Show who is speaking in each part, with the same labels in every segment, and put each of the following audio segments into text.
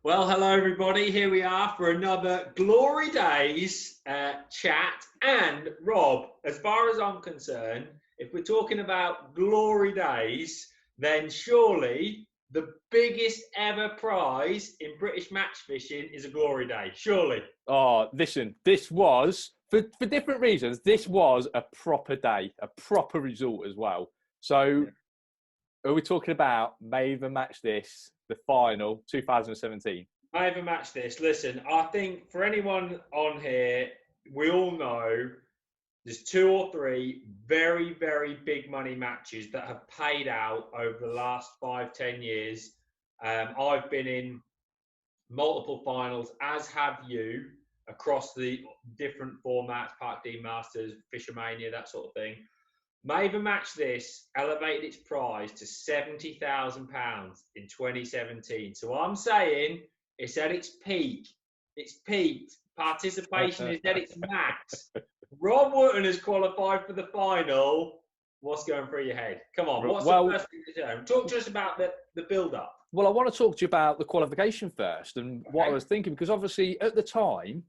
Speaker 1: Well, hello everybody. Here we are for another Glory Days chat. And Rob, as far as I'm concerned, if we're talking about Glory Days, then surely the biggest ever prize in British match fishing is a Glory Day. Surely.
Speaker 2: Oh, listen, this was, for different reasons, this was a proper day, a proper result as well. So, are we talking about May even match this, the final, 2017?
Speaker 1: I ever match this. Listen, I think for anyone on here, we all know there's two or three very, very big money matches that have paid out over the last 5, 10 years. I've been in multiple finals, as have you, across the different formats, Park D Masters, Fishermania, that sort of thing. Maven Match This elevated its prize to £70,000 in 2017. So I'm saying it's at its peak. It's peaked. Participation is at its max. Rob Wootton has qualified for the final. What's going through your head? Come on, what's the first thing to do? Talk to us about the build-up.
Speaker 2: Well, I want to talk to you about the qualification first and what I was thinking, because obviously at the time,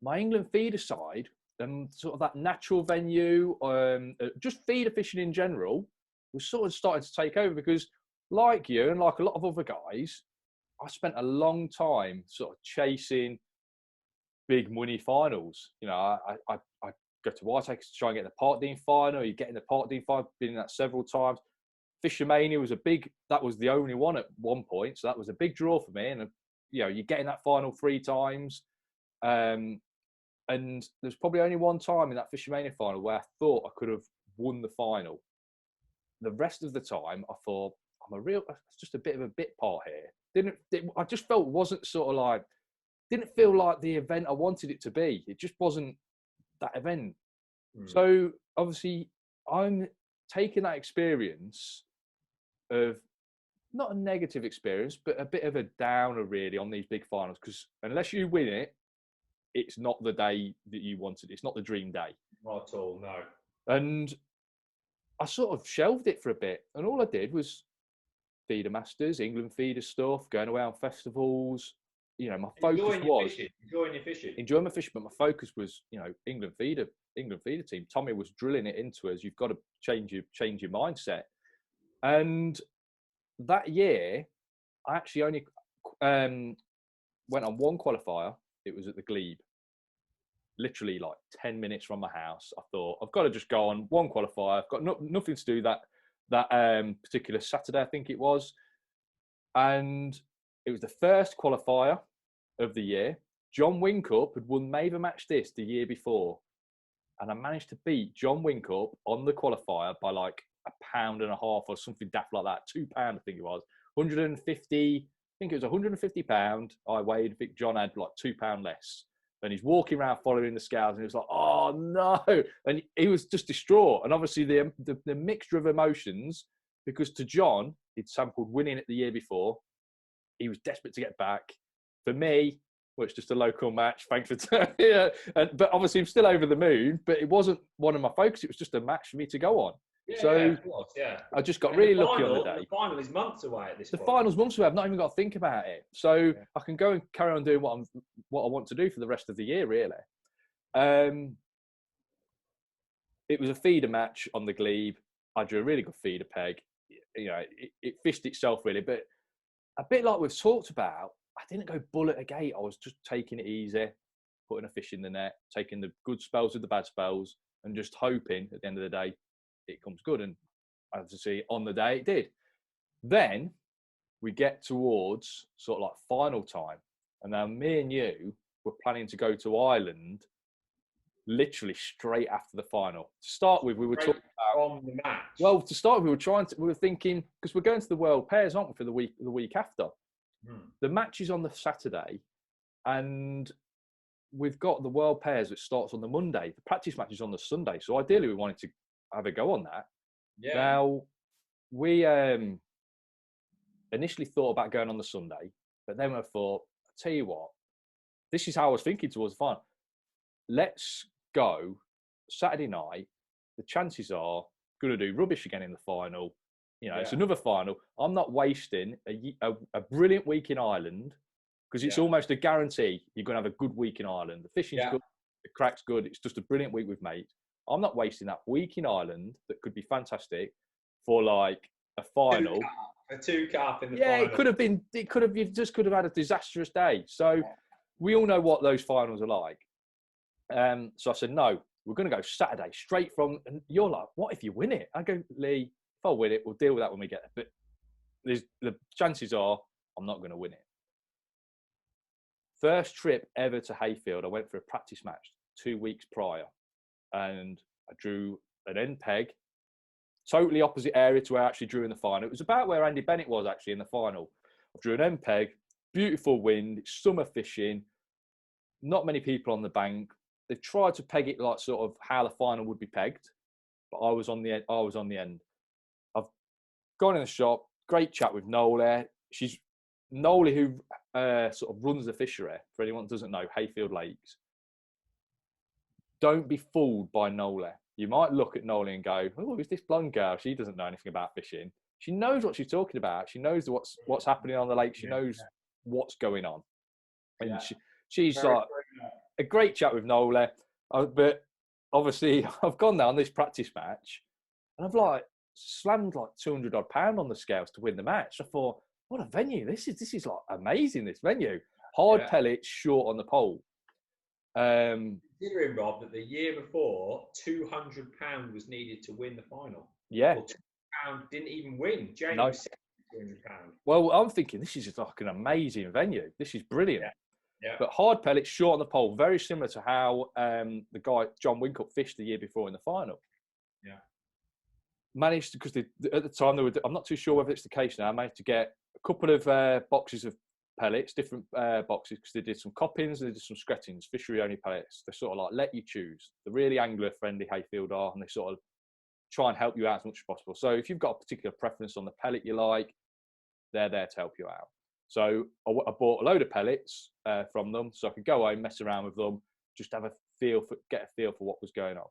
Speaker 2: my England feeder side and sort of that natural venue, just feeder fishing in general, was sort of starting to take over because, like you and like a lot of other guys, I spent a long time sort of chasing big money finals. You know, I go to Whiteacre to try and get the Park Dean final. You get in the Park Dean final, been in that several times. Fishermania was that was the only one at one point, so that was a big draw for me. And you know, you get in that final 3 times. And there's probably only one time in that Fishermania final where I thought I could have won the final. The rest of the time, I thought, it's just a bit of a bit part here. I just felt wasn't sort of like, didn't feel like the event I wanted it to be. It just wasn't that event. So obviously, I'm taking that experience of not a negative experience, but a bit of a downer really on these big finals, because unless you win it, it's not the day that you wanted. It's not the dream day.
Speaker 1: Not at all, no.
Speaker 2: And I sort of shelved it for a bit. And all I did was feeder masters, England feeder stuff, going away on festivals. You know, my focus was
Speaker 1: enjoying your fishing.
Speaker 2: Enjoying my fishing, but my focus was, you know, England feeder team. Tommy was drilling it into us. You've got to change your mindset. And that year, I actually only went on one qualifier. It was at the Glebe, literally like 10 minutes from my house. I thought, I've got to just go on one qualifier. I've got nothing to do that particular Saturday, I think it was. And it was the first qualifier of the year. John Winkup had won Maven Match This the year before. And I managed to beat John Winkup on the qualifier by like £1.50 or something daft like that. £2, I think it was. 150, I think it was £150 I weighed. I think John had like £2 less. And he's walking around following the scales, and he was like, oh no. And he was just distraught. And obviously the mixture of emotions, because to John, he'd sampled winning it the year before. He was desperate to get back. For me, well, it's just a local match, thanks for yeah. But obviously I'm still over the moon, but it wasn't one of my focus. It was just a match for me to go on.
Speaker 1: Yeah,
Speaker 2: so
Speaker 1: yeah, of course, yeah.
Speaker 2: I just got really lucky on the day.
Speaker 1: The final is months away at this point.
Speaker 2: The final's months away. I've not even got to think about it. So I can go and carry on doing what I want to do for the rest of the year, really. It was a feeder match on the Glebe. I drew a really good feeder peg. You know, it fished itself really, but a bit like we've talked about, I didn't go bull at a gate. I was just taking it easy, putting a fish in the net, taking the good spells with the bad spells, and just hoping at the end of the day it comes good. And obviously on the day it did. Then we get towards sort of like final time, and now me and you were planning to go to Ireland literally straight after the final. To start with, we were talking about
Speaker 1: from the match.
Speaker 2: Well, to start with, we were thinking, because we're going to the World Pairs, aren't we, for the week after. The match is on the Saturday, and we've got the World Pairs that starts on the Monday. The practice match is on the Sunday, so ideally we wanted to have a go on that.
Speaker 1: Yeah.
Speaker 2: Now, we initially thought about going on the Sunday, but then I thought, I'll tell you what, this is how I was thinking towards the final. Let's go Saturday night. The chances are going to do rubbish again in the final. You know, It's another final. I'm not wasting a brilliant week in Ireland because it's almost a guarantee you're going to have a good week in Ireland. The fishing's good, the crack's good. It's just a brilliant week with mates. I'm not wasting that week in Ireland that could be fantastic for like a final.
Speaker 1: A 2 carp in the final.
Speaker 2: It could have been. You just could have had a disastrous day. So we all know what those finals are like. So I said, no, we're going to go Saturday straight from. And you're like, what if you win it? I go, Lee, if I win it, we'll deal with that when we get there. But the chances are I'm not going to win it. First trip ever to Hayfield, I went for a practice match 2 weeks prior, and I drew an end peg, totally opposite area to where I actually drew in the final. It was about where Andy Bennett was actually in the final. I drew an end peg, beautiful wind, it's summer fishing, not many people on the bank. They tried to peg it like sort of how the final would be pegged, but I was on the end. I've gone in the shop, great chat with Nola. She's Nola, who sort of runs the fishery, for anyone that doesn't know, Hayfield Lakes. Don't be fooled by Nola. You might look at Nola and go, oh, who's this blonde girl? She doesn't know anything about fishing. She knows what she's talking about. She knows what's happening on the lake. She knows what's going on. And she's like a great chat with Nola. But obviously, I've gone there on this practice match, and I've like slammed like £200 odd on the scales to win the match. I thought, what a venue! This is like amazing. This venue, hard pellets, short on the pole.
Speaker 1: Considering, Rob, that the year before, £200 was needed to win the final.
Speaker 2: Yeah.
Speaker 1: Well, £200 didn't even win. Jamie
Speaker 2: No.
Speaker 1: was £200.
Speaker 2: Well, I'm thinking this is like an amazing venue. This is brilliant.
Speaker 1: Yeah.
Speaker 2: But hard pellets, short on the pole, very similar to how the guy John Wincup fished the year before in the final.
Speaker 1: Yeah.
Speaker 2: Managed to, because at the time I'm not too sure whether it's the case now. I managed to get a couple of boxes of pellets, different boxes, because they did some coppins, they did some skrettings, fishery only pellets. They sort of like let you choose. They're really angler friendly, Hayfield are, and they sort of try and help you out as much as possible. So if you've got a particular preference on the pellet you like, they're there to help you out. So I bought a load of pellets from them, so I could go home, mess around with them, just get a feel for what was going on.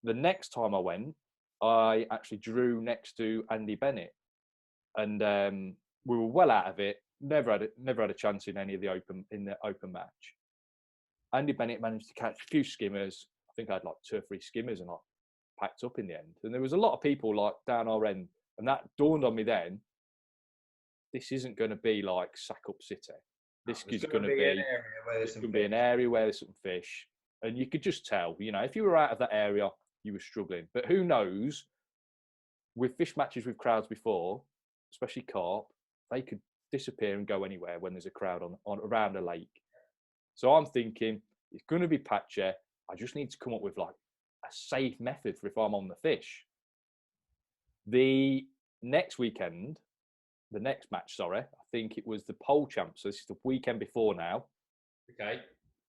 Speaker 2: The next time I went, I actually drew next to Andy Bennett, and we were well out of it. Never had a chance in any of the open match. Andy Bennett managed to catch a few skimmers. I think I had like 2 or 3 skimmers, and I packed up in the end. And there was a lot of people like down our end, and that dawned on me then. This isn't going to be like Sack Up City. This is going to be an area where there's some fish, and you could just tell. You know, if you were out of that area, you were struggling. But who knows? With fish matches with crowds before, especially carp, they could disappear and go anywhere when there's a crowd on around a lake. So I'm thinking it's going to be patchy. I just need to come up with like a safe method for if I'm on the fish. The next match, I think it was the pole champs. So this is the weekend before now.
Speaker 1: Okay.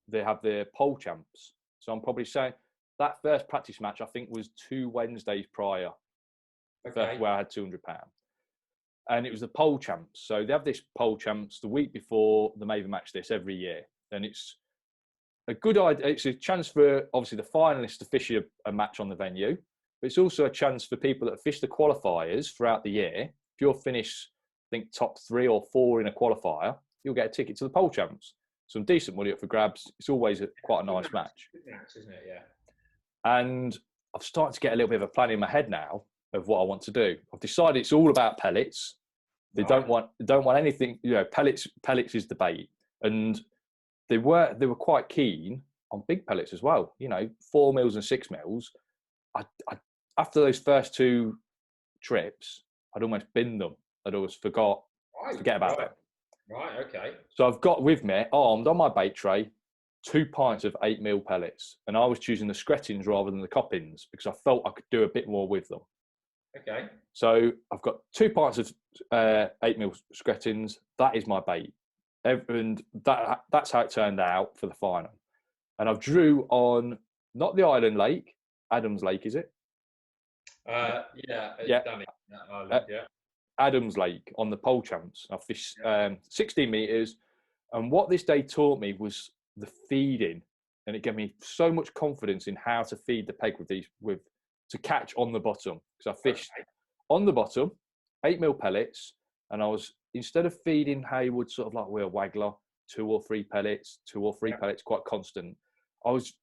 Speaker 2: They have the pole champs. So I'm probably saying that first practice match, I think, was 2 Wednesdays prior. Okay. Where I had £200. And it was the pole champs. So they have this pole champs the week before the Maven match this every year. And it's a good idea. It's a chance for, obviously, the finalists to fish a match on the venue. But it's also a chance for people that fish the qualifiers throughout the year. If you'll finish, I think, top 3 or 4 in a qualifier, you'll get a ticket to the pole champs. Some decent money up for grabs. It's always quite a nice match.
Speaker 1: Good match, isn't it? Yeah.
Speaker 2: And I've started to get a little bit of a plan in my head now of what I want to do. I've decided it's all about pellets. They don't want anything. You know, pellets is the bait, and they were quite keen on big pellets as well. You know, 4 mils and 6 mils. I after those first 2 trips, I'd almost binned them. I'd always forget about them.
Speaker 1: Right. Okay.
Speaker 2: So I've got with me, armed on my bait tray, 2 pints of 8 mil pellets, and I was choosing the skrettings rather than the coppins because I felt I could do a bit more with them.
Speaker 1: Okay.
Speaker 2: So I've got 2 pints of 8 mil skrettings. That is my bait, and that's how it turned out for the final. And I've drew on not the island lake, Adams Lake, is it?
Speaker 1: Yeah. Danny, island, yeah.
Speaker 2: Adams Lake on the pole champs. I fished 16 meters, and what this day taught me was the feeding, and it gave me so much confidence in how to feed the peg to catch on the bottom, because I fished on the bottom, 8 mil pellets, and I was instead of feeding how you would sort of like with a waggler, 2 or 3 pellets, pellets, quite constant. I was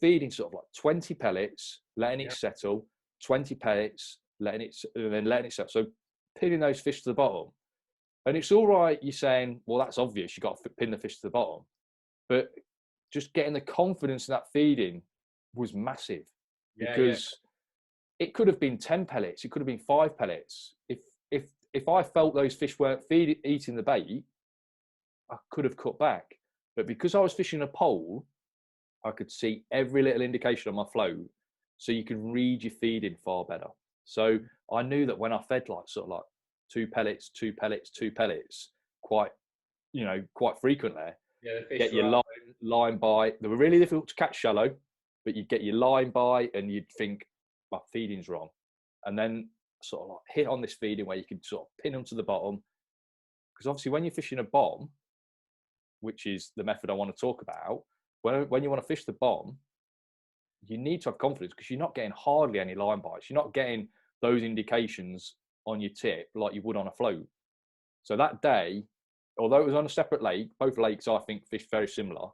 Speaker 2: feeding sort of like 20 pellets, letting it settle, 20 pellets, and then letting it settle. So pinning those fish to the bottom. And it's all right, you're saying, well, that's obvious, you've got to pin the fish to the bottom. But just getting the confidence in that feeding was massive. Because it could have been 10 pellets, it could have been 5 pellets. If I felt those fish weren't eating the bait, I could have cut back. But because I was fishing a pole, I could see every little indication on my float. So you can read your feeding far better. So I knew that when I fed like sort of like 2 pellets, 2 pellets, 2 pellets, quite frequently.
Speaker 1: Yeah, the fish
Speaker 2: get your line bite. They were really difficult to catch shallow, but you'd get your line bite and you'd think, my feeding's wrong. And then sort of like hit on this feeding where you can sort of pin them to the bottom. Because obviously when you're fishing a bomb, which is the method I want to talk about, when you want to fish the bomb, you need to have confidence because you're not getting hardly any line bites. You're not getting those indications on your tip like you would on a float. So that day, although it was on a separate lake, both lakes I think fish very similar.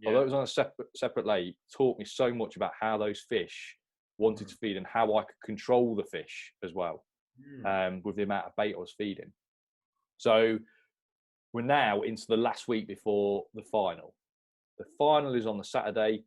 Speaker 2: Although it was on a separate lake, taught me so much about how those fish wanted to feed and how I could control the fish as well, with the amount of bait I was feeding. So we're now into the last week before the final. The final is on the Saturday.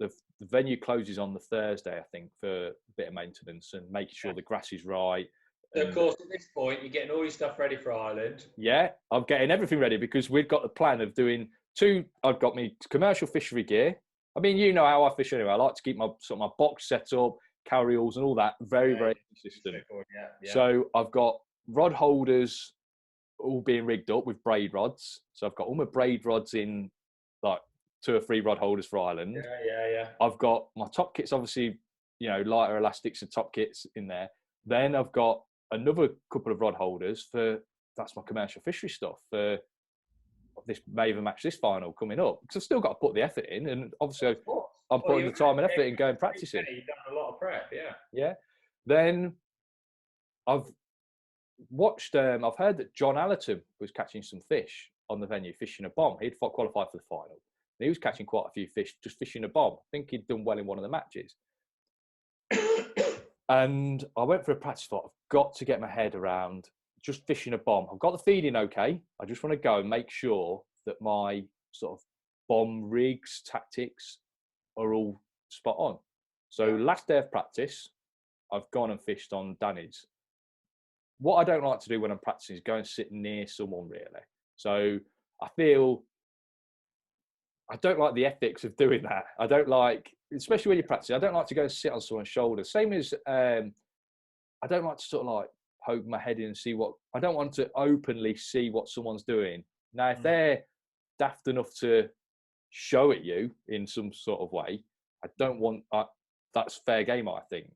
Speaker 2: The venue closes on the Thursday, I think, for a bit of maintenance and making sure the grass is right.
Speaker 1: So of course, at this point, you're getting all your stuff ready for Ireland.
Speaker 2: Yeah, I'm getting everything ready because we've got the plan of doing 2. I've got my commercial fishery gear. I mean, you know how I fish anyway. I like to keep my box set up, carryalls and all that very consistent. So I've got rod holders all being rigged up with braid rods. So I've got all my braid rods in like 2 or 3 rod holders for Ireland.
Speaker 1: Yeah.
Speaker 2: I've got my top kits, obviously, lighter elastics and top kits in there. Then I've got another couple of rod holders that's my commercial fishery stuff for this may even match this final coming up, because I've still got to put the effort in, and obviously I'm putting the time and effort in going practicing.
Speaker 1: You've done a lot of prep,
Speaker 2: yeah. Then I've watched I've heard that John Allerton was catching some fish on the venue fishing a bomb. He'd qualified for the final and he was catching quite a few fish just fishing a bomb. I think he'd done well in one of the matches. And I went for a practice thought, I've got to get my head around just fishing a bomb. I've got the feeding okay. I just want to go and make sure that my sort of bomb rigs, tactics are all spot on. So last day of practice, I've gone and fished on Danny's. What I don't like to do when I'm practicing is go and sit near someone, really. So I feel I don't like the ethics of doing that. I don't like, especially when you're practicing, I don't like to go and sit on someone's shoulder. Same as I don't like to sort of like poke my head in and see I don't want to openly see what someone's doing. Now, if they're daft enough to show it you in some sort of way, I don't want, that's fair game, I think.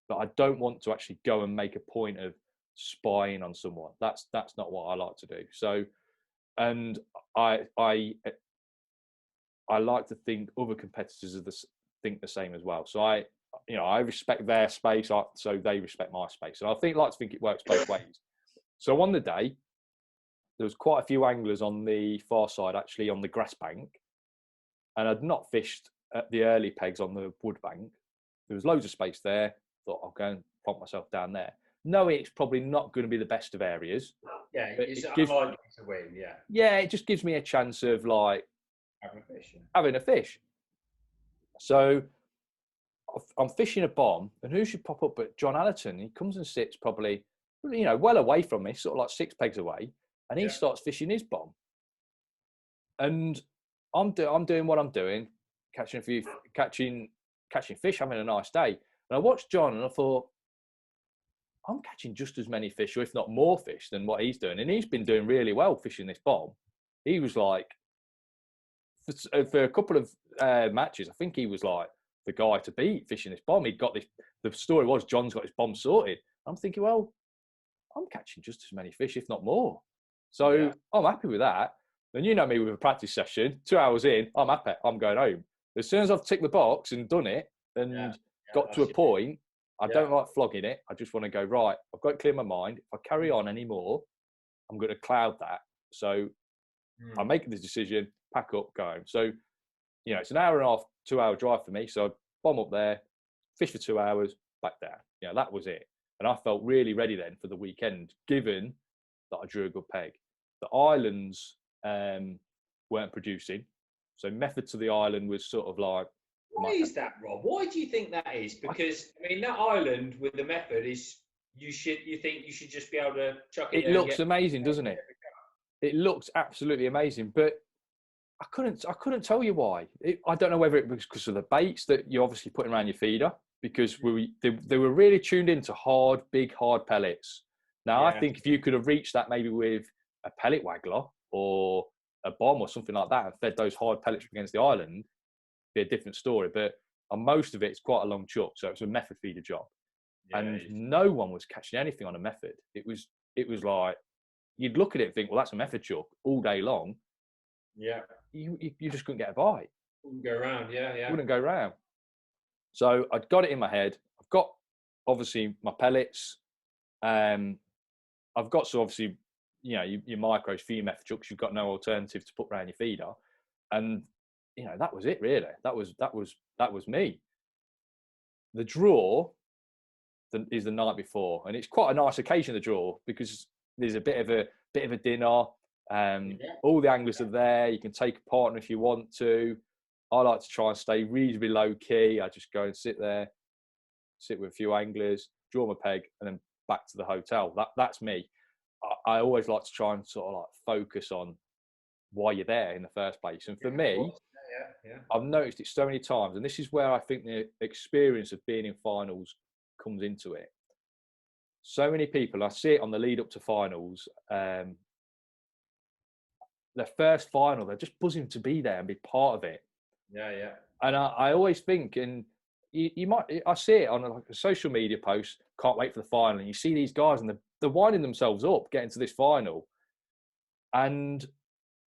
Speaker 2: But I don't want to actually go and make a point of spying on someone. That's not what I like to do. So, and I like to think other competitors think the same as well. So I respect their space, so they respect my space. And I like to think it works both ways. So on the day, there was quite a few anglers on the far side, actually on the grass bank, and I'd not fished at the early pegs on the wood bank. There was loads of space there. Thought I'll go and plonk myself down there, knowing it's probably not going to be the best of areas.
Speaker 1: Yeah, it's unlikely to win.
Speaker 2: Yeah, it just gives me a chance of like having a fish. So I'm fishing a bomb, and who should pop up but John Allerton? He comes and sits probably, well away from me, sort of like 6 pegs away, and he starts fishing his bomb. And I'm doing what I'm doing, catching fish, having a nice day. And I watched John, and I thought, I'm catching just as many fish, or if not more fish, than what he's doing. And he's been doing really well fishing this bomb. He was like, for a couple of matches, I think he was like the guy to beat fishing this bomb. He'd got this. The story was John's got his bomb sorted. I'm thinking, well, I'm catching just as many fish, if not more. So I'm happy with that. And you know me with a practice session, 2 hours in, I'm happy. I'm going home. As soon as I've ticked the box and done it and got to a point, I don't like flogging it. I just want to go, right, I've got to clear my mind. If I carry on anymore, I'm going to cloud that. So I make this decision, pack up, go home. So, it's an hour and a half, 2 hour drive for me. So I bomb up there, fish for 2 hours, back down. That was it. And I felt really ready then for the weekend, given that I drew a good peg. The islands weren't producing. So method to the island was sort of like...
Speaker 1: Why is that, Rob? Why do you think that is? Because, that island with the method is, you think you should just be able to chuck it.
Speaker 2: It looks amazing, doesn't it? It looks absolutely amazing, but I couldn't tell you why. I don't know whether it was because of the baits that you're obviously putting around your feeder, because they were really tuned into big, hard pellets. Now, I think if you could have reached that maybe with a pellet waggler or a bomb or something like that and fed those hard pellets against the island, it'd be a different story. But on most of it, it's quite a long chuck, so it's a method feeder job. And no one was catching anything on a method. It was like, you'd look at it and think, well, that's a method chuck all day long.
Speaker 1: Yeah.
Speaker 2: You just couldn't get a bite.
Speaker 1: Wouldn't go round, yeah.
Speaker 2: Wouldn't go round. So I'd got it in my head. I've got, obviously, my pellets. I've got, so obviously, your micros for your method chucks. You've got no alternative to put around your feeder. And, that was it, really. That was me. The draw is the night before. And it's quite a nice occasion, the draw, because there's a bit of a dinner. All the anglers are there. You can take a partner if you want to. I like to try and stay reasonably low key. I just go and sit with a few anglers, draw my peg, and then back to the hotel. That's me. I always like to try and sort of like focus on why you're there in the first place. And for me, I've noticed it so many times, and this is where I think the experience of being in finals comes into it. So many people, I see it on the lead up to finals, their first final, they're just buzzing to be there and be part of it.
Speaker 1: Yeah.
Speaker 2: And I always think, and you might, I see it on like a social media post, can't wait for the final, and you see these guys and they're winding themselves up getting to this final. And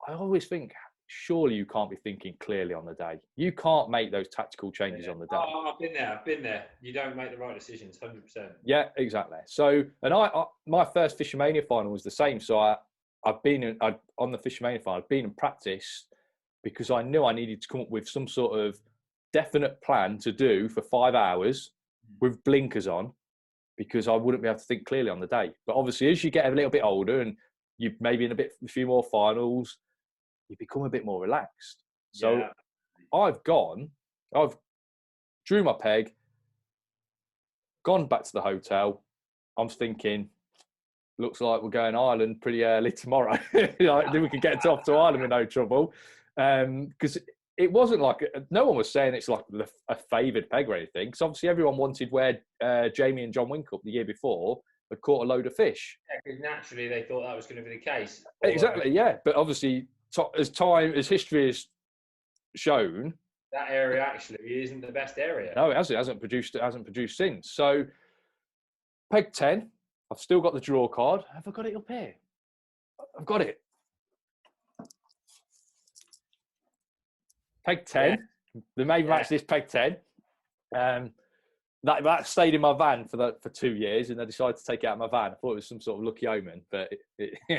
Speaker 2: I always think, surely you can't be thinking clearly on the day. You can't make those tactical changes on the day.
Speaker 1: Oh, I've been there. You don't make the right decisions, 100%.
Speaker 2: Yeah, exactly. So, and my first Fishermania final was the same. So I've been on the Fishermania final. I've been in practice because I knew I needed to come up with some sort of definite plan to do for 5 hours with blinkers on, because I wouldn't be able to think clearly on the day. But obviously, as you get a little bit older and you maybe in a few more finals, you become a bit more relaxed. So I've drew my peg, gone back to the hotel. I'm thinking, looks like we're going Ireland pretty early tomorrow. Then we can get off to Ireland with no trouble. Because it wasn't like, no one was saying it's like a favoured peg or anything. Because obviously everyone wanted where Jamie and John Winkup the year before had caught a load of fish.
Speaker 1: Yeah, because naturally they thought that was going to be the case.
Speaker 2: Exactly, yeah. But obviously, as history has shown,
Speaker 1: that area actually isn't the best area.
Speaker 2: No, it hasn't produced since. So peg 10, I've still got the draw card. Have I got it up here? I've got it. Peg 10. They may match this peg 10. That stayed in my van for 2 years, and I decided to take it out of my van. I thought it was some sort of lucky omen, but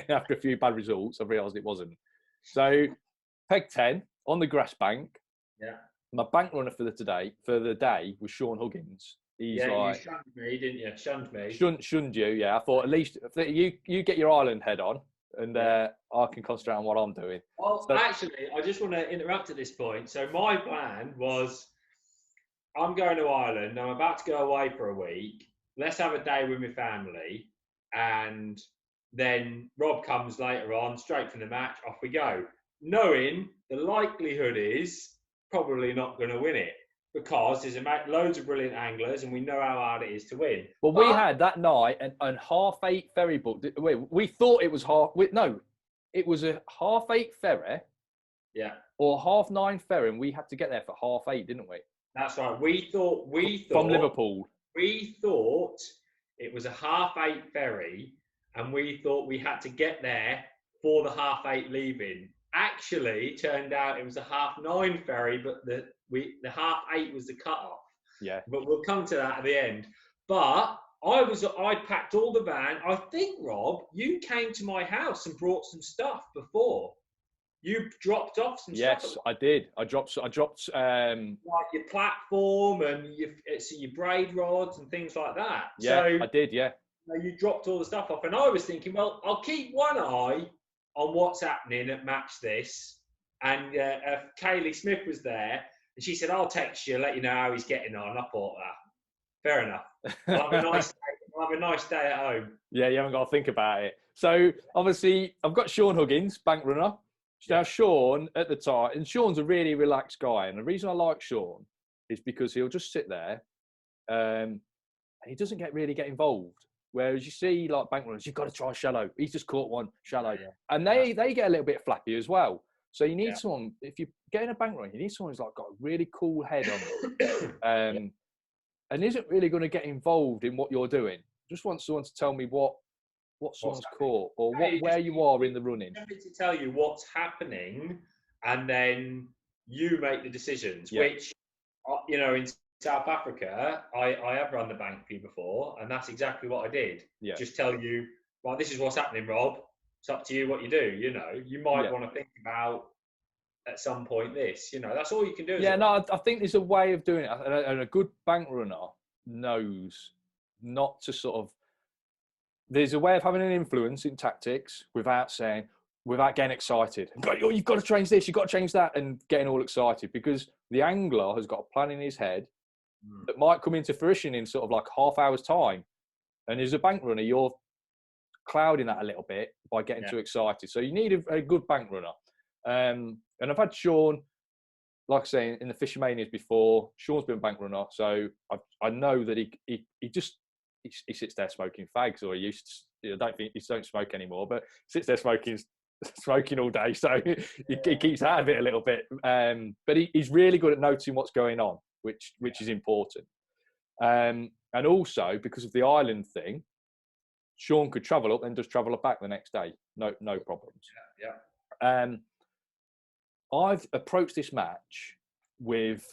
Speaker 2: after a few bad results, I realised it wasn't. So peg 10 on the grass bank.
Speaker 1: Yeah.
Speaker 2: My bank runner for the day was Sean Huggins. He's
Speaker 1: you shunned me, didn't you? Shunned me.
Speaker 2: Shunned you, yeah. I thought at least you get your island head on, and I can concentrate on what I'm doing.
Speaker 1: Well, actually, I just want to interrupt at this point. So my plan was, I'm going to Ireland. I'm about to go away for a week. Let's have a day with my family, and then Rob comes later on, straight from the match. Off we go, knowing the likelihood is probably not going to win it, because there's loads of brilliant anglers and we know how hard it is to win.
Speaker 2: Well, we had that night and 8:30 ferry book. We thought it was it was a 8:30 ferry.
Speaker 1: Yeah.
Speaker 2: Or 9:30 ferry, and we had to get there for 8:30, didn't we?
Speaker 1: That's right. We thought
Speaker 2: from Liverpool.
Speaker 1: We thought it was a 8:30 ferry, and we thought we had to get there for the 8:30 leaving. Actually, turned out it was a 9:30 ferry, but the 8:30 was the cut-off.
Speaker 2: Yeah.
Speaker 1: But we'll come to that at the end. But I'd packed all the van. I think, Rob, you came to my house and brought some stuff before. You dropped off some stuff.
Speaker 2: Yes, I did. I dropped.
Speaker 1: Like your platform and your braid rods and things like that.
Speaker 2: Yeah,
Speaker 1: So
Speaker 2: I did. Yeah.
Speaker 1: you dropped all the stuff off, and I was thinking, well, I'll keep one eye on what's happening at Match This. And Kaylee Smith was there, and she said, "I'll text you, let you know how he's getting on." I thought, fair enough. I'll have a nice day. I'll have a nice day at home.
Speaker 2: Yeah, you haven't got to think about it. So obviously, I've got Sean Huggins, bank runner. Now, Sean at the time, and Sean's a really relaxed guy. And the reason I like Sean is because he'll just sit there and he doesn't really get involved. Whereas you see, like bank runners, you've got to try shallow. He's just caught one shallow. Yeah. And they get a little bit flappy as well. So you need someone, if you're getting a bank runner, you need someone who's like got a really cool head on it. And isn't really going to get involved in what you're doing. Just want someone to tell me what someone's caught or where you are in the running.
Speaker 1: To tell you what's happening, and then you make the decisions. Which, in South Africa, I have run the bank for you before, and that's exactly what I did. Yeah. Just tell you, well, this is what's happening, Rob. It's up to you what you do. You might want to think about at some point this. That's all you can do.
Speaker 2: Yeah, no, I think there's a way of doing it, and a good bank runner knows not to sort of. There's a way of having an influence in tactics without getting excited. You've got to change this, you've got to change that, and getting all excited, because the angler has got a plan in his head that might come into fruition in sort of like half hour's time. And as a bank runner, you're clouding that a little bit by getting too excited. So you need a good bank runner. And I've had Sean, like I say, in the Fishermanias before. Sean's been a bank runner, so I know that he sits there smoking fags, or he used to. I don't think he don't smoke anymore, but sits there smoking all day, so he keeps out of it a little bit. But he's really good at noticing what's going on, which is important. And also because of the island thing, Sean could travel up and just travel back the next day, no problems. Yeah. I've approached this match with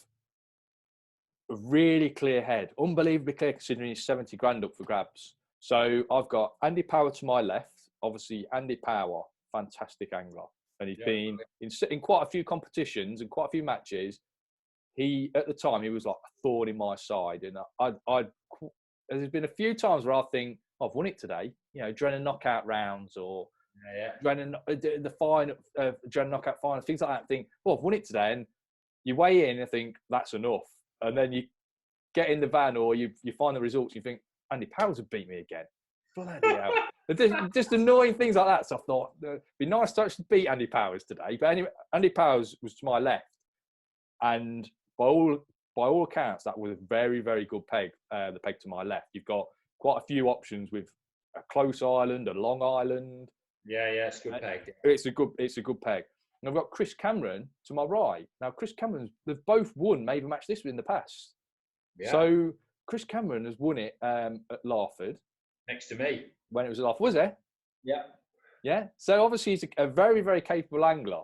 Speaker 2: a really clear head, unbelievably clear considering he's 70 grand up for grabs. So I've got Andy Power to my left. Obviously, Andy Power, fantastic angler. And he's been in quite a few competitions and quite a few matches. At the time, he was like a thorn in my side. And there's been a few times where I think, I've won it today. Drennan knockout rounds or Drennan knockout final, things like that. I think, I've won it today. And you weigh in and think, that's enough. And then you get in the van or you find the results and you think, Andy Powers have beat me again. Bloody hell. Just annoying things like that. So I thought, it'd be nice to actually beat Andy Powers today. But anyway, Andy Powers was to my left. And by all accounts, that was a very, very good peg, the peg to my left. You've got quite a few options with a close island, a long island.
Speaker 1: Yeah, it's a good peg.
Speaker 2: It's a good peg. And I've got Chris Cameron to my right. Now, Chris Cameron, they've both won Maven Match this in the past. Yeah. So Chris Cameron has won it at Larford.
Speaker 1: Next to me.
Speaker 2: When it was at Larford, was it?
Speaker 1: Yeah.
Speaker 2: Yeah. So obviously he's a very, very capable angler.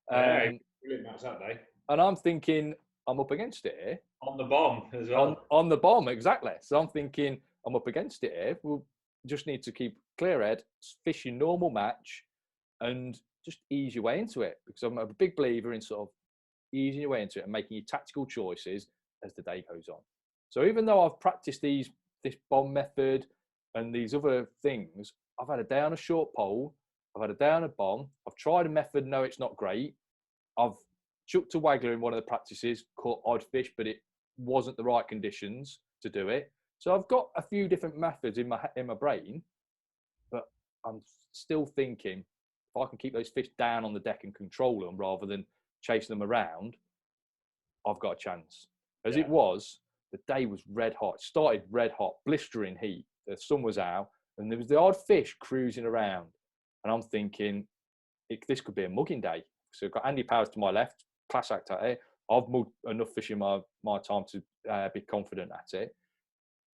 Speaker 1: Brilliant match that day.
Speaker 2: And I'm thinking, I'm up against it here.
Speaker 1: On the bomb as well.
Speaker 2: On the bomb, exactly. So I'm thinking, I'm up against it here. We'll just need to keep clear head, fish your normal match, and just ease your way into it. Because I'm a big believer in sort of easing your way into it and making your tactical choices as the day goes on. So even though I've practiced this bomb method and these other things, I've had a day on a short pole, I've had a day on a bomb, I've tried a method, no, it's not great. I've chucked a waggler in one of the practices, caught odd fish, but it wasn't the right conditions to do it. So I've got a few different methods in my brain, but I'm still thinking, if I can keep those fish down on the deck and control them rather than chasing them around, I've got a chance. As it was, the day was red hot. It started red hot, blistering heat. The sun was out, and there was the odd fish cruising around. And I'm thinking, this could be a mugging day. So I've got Andy Powers to my left, class act at it. I've mugged enough fish in my time to be confident at it.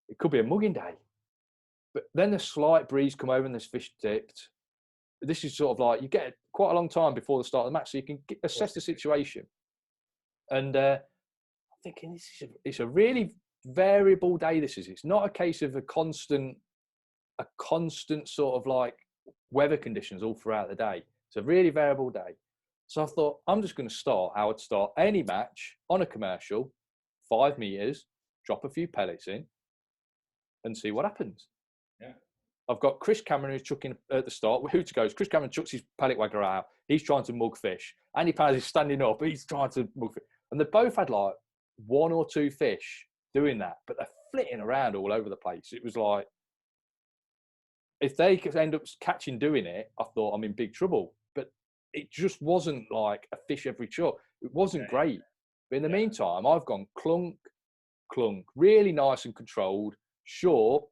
Speaker 2: It could be a mugging day. But then a slight breeze come over and there's fish dipped. This is sort of like, you get quite a long time before the start of the match so you can assess the situation. And I'm thinking, it's a really variable day this is. It's not a case of a constant sort of like weather conditions all throughout the day. It's a really variable day. So I thought, I'm just going to start how I'd start any match on a commercial, 5 meters, drop a few pellets in and see what happens.
Speaker 1: Yeah.
Speaker 2: I've got Chris Cameron who's chucking at the start. Who to goes? Chris Cameron chucks his pellet waggler out. He's trying to mug fish. Andy Paz is standing up. He's trying to mug fish. And they both had like 1 or 2 fish doing that, but they're flitting around all over the place. It was like, if they could end up catching doing it, I thought I'm in big trouble. But it just wasn't like a fish every shot. It wasn't great. But in the meantime, I've gone clunk, clunk, really nice and controlled, short.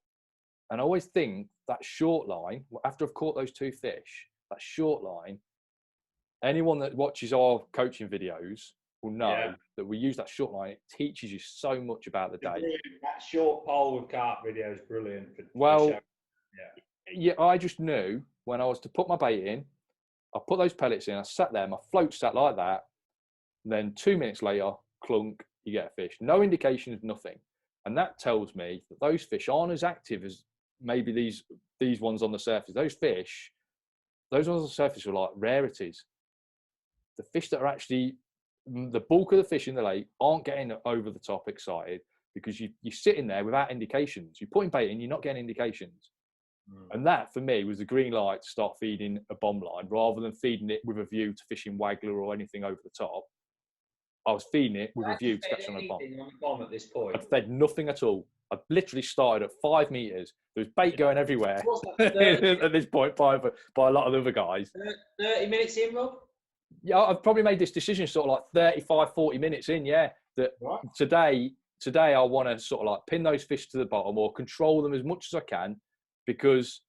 Speaker 2: And I always think that short line, after I've caught those 2 fish, that short line, anyone that watches our coaching videos will know that we use that short line. It teaches you so much about the day.
Speaker 1: That short pole with carp video is brilliant.
Speaker 2: Yeah, I just knew when I was to put my bait in, I put those pellets in, I sat there, my float sat like that. And then 2 minutes later, clunk, you get a fish. No indication of nothing. And that tells me that those fish aren't as active as maybe these ones on the surface. Those ones on the surface are like rarities. The fish that are actually, the bulk of the fish in the lake aren't getting over the top excited because you're sitting there without indications. You're putting bait in, you're not getting indications. And that, for me, was the green light to start feeding a bomb line rather than feeding it with a view to fishing waggler or anything over the top. I was feeding it with a view to catch on a
Speaker 1: bomb at this point.
Speaker 2: I'd fed nothing at all. I literally started at 5 meters. There was bait going everywhere at this point by a lot of the other guys.
Speaker 1: 30 minutes in, Rob?
Speaker 2: Yeah, I've probably made this decision sort of like 35, 40 minutes in, that today I want to sort of like pin those fish to the bottom or control them as much as I can, because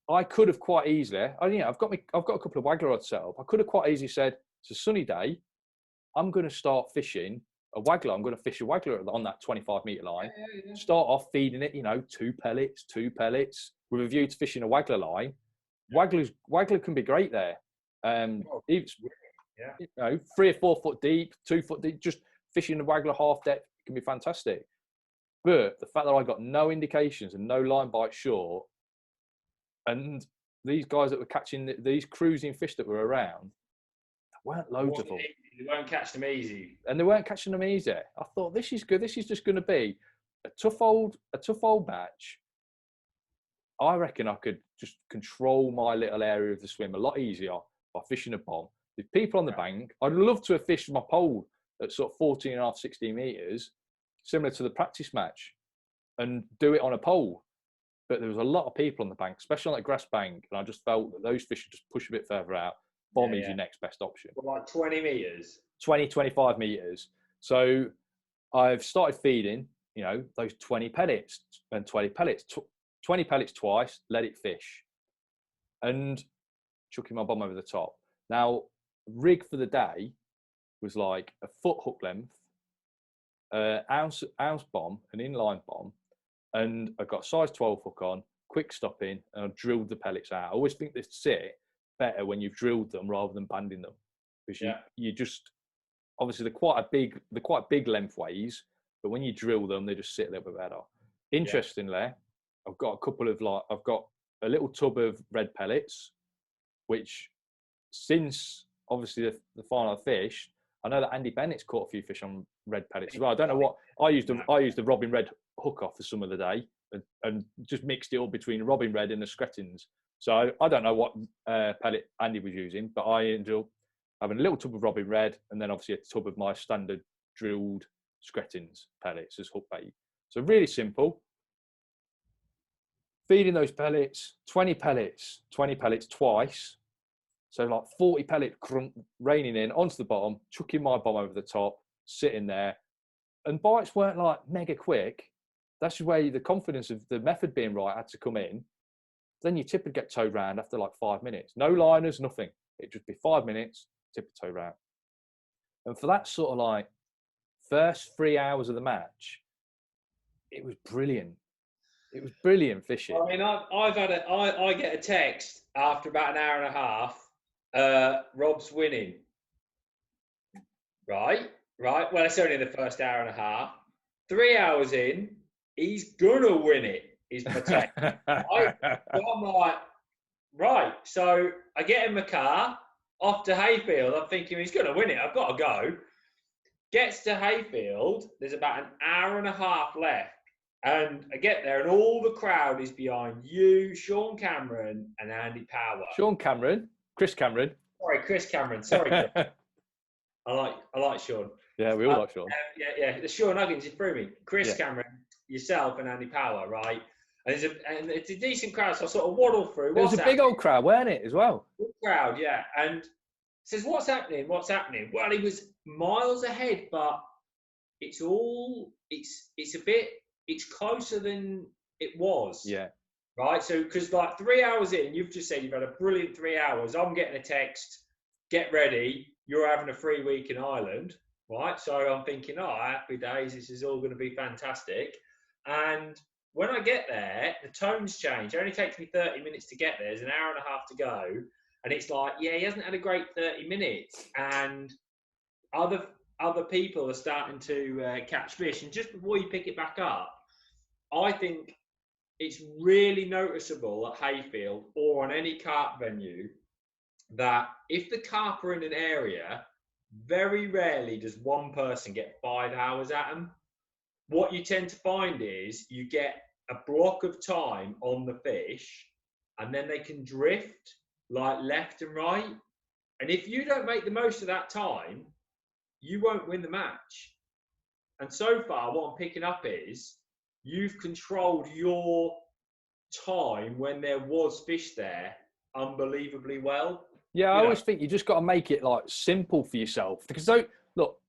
Speaker 2: I could have quite easily, I've got a couple of waggler rods set up. I could have quite easily said, it's a sunny day, I'm going to start fishing a waggler. I'm going to fish a waggler on that 25-meter line. Start off feeding it, 2 pellets with a view to fishing a waggler line. Waggler can be great there. 3 or 4 foot deep, 2 foot deep, just fishing the waggler half depth can be fantastic. But the fact that I got no indications and no line bite short, and these guys that were catching these cruising fish that were around, there weren't loads of them.
Speaker 1: They weren't catching them easy.
Speaker 2: And they weren't catching them easy. I thought, this is good. This is just going to be a tough old match. I reckon I could just control my little area of the swim a lot easier by fishing a bomb. There's people on the bank. I'd love to have fished my pole at sort of 14 and a half, 16 meters, similar to the practice match, and do it on a pole. But there was a lot of people on the bank, especially on that grass bank, and I just felt that those fish should just push a bit further out. Bomb is your next best option.
Speaker 1: Well, like 20 meters?
Speaker 2: 20, 25 meters. So I've started feeding, those 20 pellets and 20 pellets. 20 pellets twice, let it fish. And chucking my bomb over the top. Now, rig for the day was like a foot hook length, ounce bomb, an inline bomb, and I got size 12 hook on, quick stopping, and I drilled the pellets out. I always think they sit better when you've drilled them rather than banding them, because you just, obviously they're quite big lengthways, but when you drill them, they just sit a little bit better. Interestingly, I've got a little tub of red pellets, which since obviously the final fish, I know that Andy Bennett's caught a few fish on red pellets as well. I don't know what I used the Robin Red hook off for some of the day and just mixed it all between Robin Red and the Screttins. So I don't know what pellet Andy was using, but I ended up having a little tub of Robin Red and then obviously a tub of my standard drilled Screttins pellets as hook bait. So really simple. Feeding those pellets, 20 pellets twice. So like 40 pellet raining in onto the bottom, chucking my bomb over the top, sitting there. And bites weren't like mega quick. That's where the confidence of the method being right had to come in. Then your tip would get towed round after like 5 minutes. No liners, nothing. It'd just be 5 minutes, tip would tow round. And for that sort of like first 3 hours of the match, it was brilliant. It was brilliant fishing.
Speaker 1: I mean, I get a text after about an hour and a half. Rob's winning. Right. Well, it's only the first hour and a half. 3 hours in, he's gonna win it. Is my take. Right? So I'm like, right. So I get in my car off to Hayfield. I'm thinking he's gonna win it. I've got to go. Gets to Hayfield. There's about an hour and a half left. And I get there, and all the crowd is behind you, Sean Cameron, and Andy Power.
Speaker 2: Sean Cameron, Chris Cameron.
Speaker 1: Sorry, Chris Cameron. Sorry, Chris. I like Sean.
Speaker 2: Yeah, we all like Sean.
Speaker 1: Yeah. The Sean Huggins is through me. Chris Cameron, yourself, and Andy Power, right? And it's a decent crowd, so I sort of waddle through.
Speaker 2: It was a big old crowd, weren't it, as well?
Speaker 1: Big crowd, yeah. And says, "What's happening? What's happening?" Well, he was miles ahead, but it's closer than it was.
Speaker 2: Yeah.
Speaker 1: Right. So, because like 3 hours in, you've just said you've had a brilliant 3 hours. I'm getting a text, get ready. You're having a free week in Ireland. Right. So I'm thinking, oh, happy days. This is all going to be fantastic. And when I get there, the tones change. It only takes me 30 minutes to get there. There's an hour and a half to go. And it's like, yeah, he hasn't had a great 30 minutes. And other people are starting to catch fish. And just before you pick it back up, I think it's really noticeable at Hayfield or on any carp venue that if the carp are in an area, very rarely does one person get 5 hours at them. What you tend to find is you get a block of time on the fish, and then they can drift like left and right. And if you don't make the most of that time, you won't win the match. And so far, what I'm picking up is you've controlled your time when there was fish there unbelievably well.
Speaker 2: Yeah, I always think you just got to make it like simple for yourself, because look,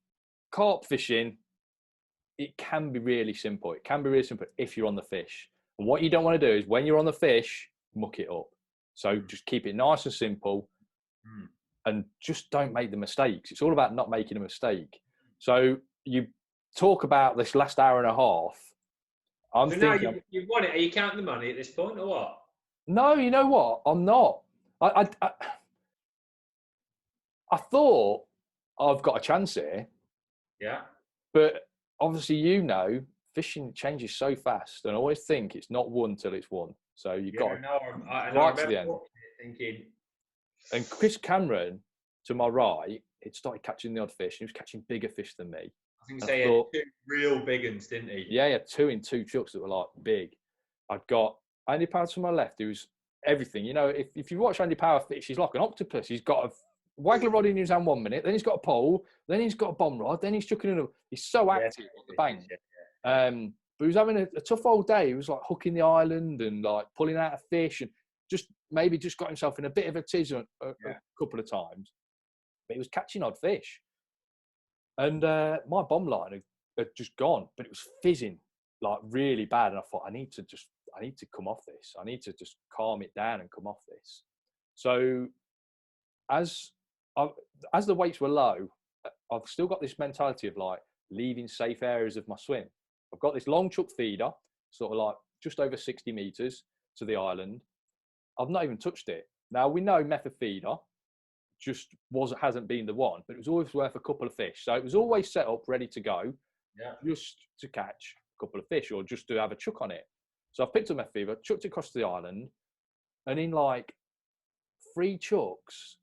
Speaker 2: carp fishing, it can be really simple. It can be really simple if you're on the fish. And what you don't want to do is when you're on the fish, muck it up. So just keep it nice and simple, and just don't make the mistakes. It's all about not making a mistake. So you talk about this last hour and a half. I'm thinking,
Speaker 1: now you've won it. Are you counting the money at this point or what?
Speaker 2: No, you know what? I'm not. I thought I've got a chance here.
Speaker 1: Yeah.
Speaker 2: But obviously, fishing changes so fast, and I always think it's not won till it's won. So you've got right to the end.
Speaker 1: Thinking.
Speaker 2: And Chris Cameron, to my right, it started catching the odd fish. He was catching bigger fish than me.
Speaker 1: I think he had 2 real big ones, didn't he?
Speaker 2: Yeah, he had 2 in 2 chucks that were like big. I'd got Andy Power to my left, who's everything. You know, if you watch Andy Power fish, he's like an octopus. He's got a waggler rod in his hand 1 minute, then he's got a pole, then he's got a bomb rod, then he's chucking in he's so active on the bank. But he was having a tough old day. He was like hooking the island and like pulling out a fish, and just got himself in a bit of a tiz a couple of times. But he was catching odd fish. And my bomb line had just gone, but it was fizzing like really bad. And I thought, I need to come off this. I need to just calm it down and come off this. So as the weights were low, I've still got this mentality of like leaving safe areas of my swim. I've got this long chuck feeder, sort of like just over 60 meters to the island. I've not even touched it. Now we know method feeder just hasn't been the one, but it was always worth a couple of fish. So it was always set up ready to go, just to catch a couple of fish or just to have a chuck on it. So I've picked up method feeder, chucked it across the island, and in like 4 chucks,